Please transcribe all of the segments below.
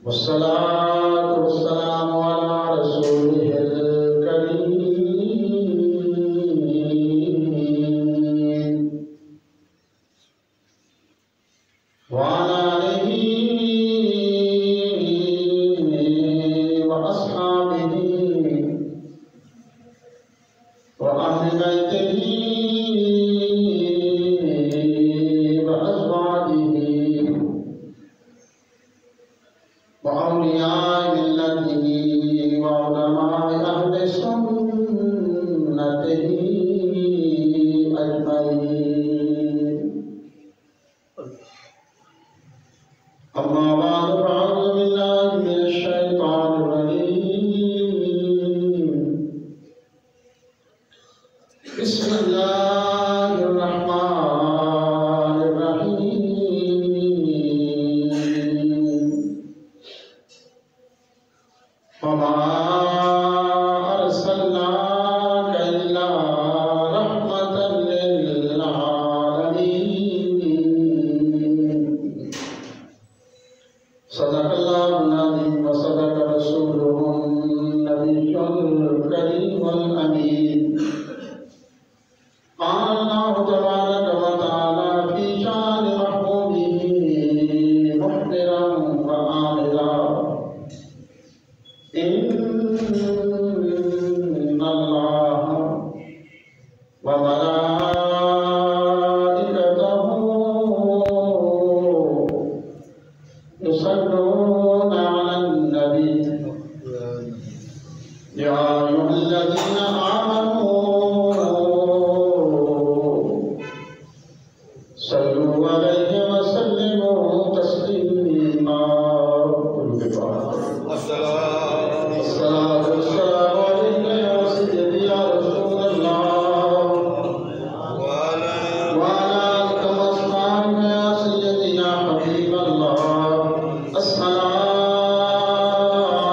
वस्सलातु वस्सलामु अला रसूलिहिल करीम व अला आलिहि व अस्हाबिहि व अहलि बैतिहि व अज़वाजिहि وأولياء ملته وعلماء أهل سنته أجمعين أما بعد فأعوذ بالله من الشيطان الرجيم بسم الله الرحمن الرحيم وما أرسلناك إلا رحمة للعالمين صدق الله العظيم وصدق رسوله النبي الكريم الأمين قال الله تبارك وتعالى في شأن محبوبه مخبرا وآمرا إن الله وملائكته يصلون على النبي يا أيها الذين آمنوا صلوا عليه وسلموا تسليما الصلاة والسلام عليك يا سيدي يا رسول الله وعلى آلك وأصحابك يا سيدي يا حبيب الله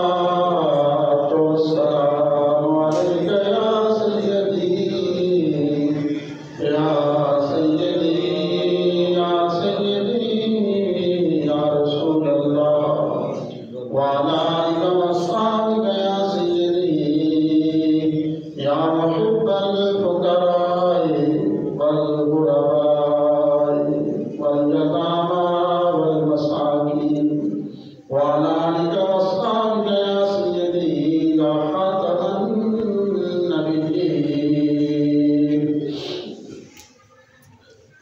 الصلاة والسلام عليك يا سيدي يا سيدي يا سيدي يا رسول الله وعلى آلك وأصحابك يا سيدي يا محب الفقراء والغرباء واليتامى والمساكين وعلى آلك وأصحابك يا سيدي يا خاتم النبيين।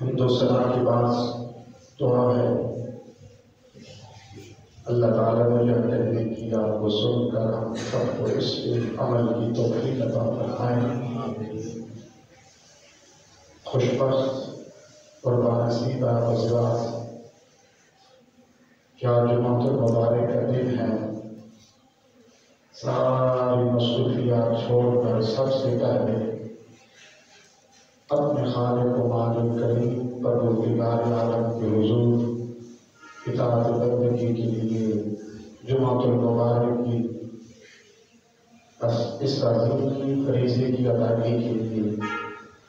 हमदो सना के बाद दुआ है अल्लाह ताला ने जो कहने किया वो सुनकर हम सबको इस अमल की तौफीक अता फरमाए। खुशबख्त और बानसीबा हज़रात, क्या जुमातुल मुबारक का दिन है। सारी मसरूफियात छोड़कर सबसे पहले अपने खालिक व मालिक करीम परवरदिगार आलम के हुज़ूर इताअत बंदगी के लिए जुमातुल मुबारक की इस अज़ीम फरीज़े की अदायगी के लिए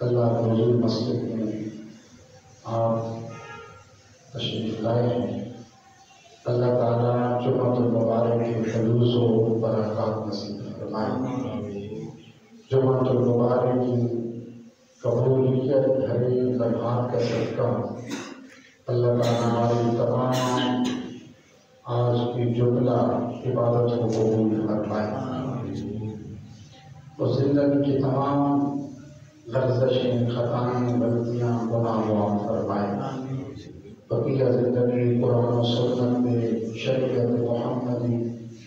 अल्लाह के हुज़ूर मस्जिद में आप तशरीफ़ लाए हैं। अल्लाह ताला जुमातुल मुबारक के फलूज़ व बरक़ात नसीब फरमाए। जुमातुल मुबारक की कबूलियत भरे लम्हात का सदका अल्लाह ताला हमारी तमाम आज की जुमला इबादत को कबूल फरमाए और ज़िंदगी की तमाम लर्ज़शें, खताएँ, गलतियाँ, गुनाह माफ़ फरमाए। बक़िया ज़िंदगी कुरान और सुन्नत में शरीयत मुहम्मदी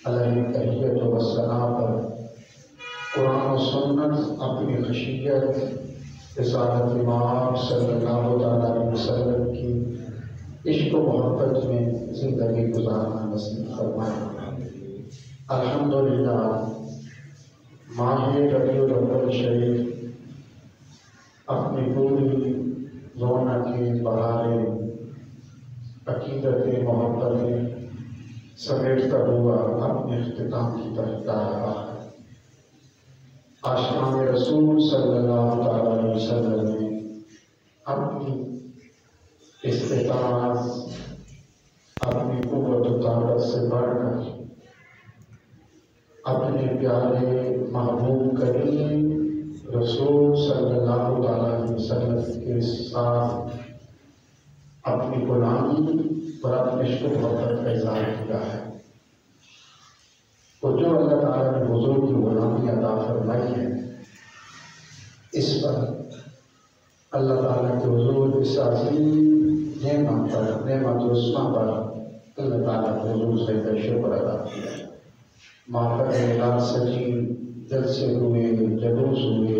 अलैहि तहियत व सना पर कुरान और सुन्नत अपनी खशियत रिसालत इमाम सल्लल्लाहु अलैहि वसल्लम की इश्क व मोहब्बत में ज़िंदगी गुजारना नसीब फरमाए। अल्हम्दुलिल्लाह, माह रबीउल अव्वल शरीफ अपनी पूरी रौनक़ें, बहारें, अक़ीदतें, मोहब्बतें समेटता हुआ अपने इख्तिताम की तरफ जा रहा है। आशिक़ान रसूल सल्लल्लाहु अलैहि वसल्लम ने इस्तेताज़ अपनी कुव्वत व ताकत से बढ़कर अपने प्यारे महबूब करीम रसूल सल्लल्लाहु अलैहि वसल्लम के साथ अपनी गुलामी और अपने इश्क़ मोहब्बत का इज़हार किया है। और जो अल्लाह ताला ने हुज़ूर की गुलामी अता फरमाई है, इस पर अल्लाह ताला के हुज़ूर इस अज़ीम नेमत उस्मा पर अल्लाह ताला के हुज़ूर से शुक्र अदा किया। माफ़ सजी जलसे हुए, जलूस हुए।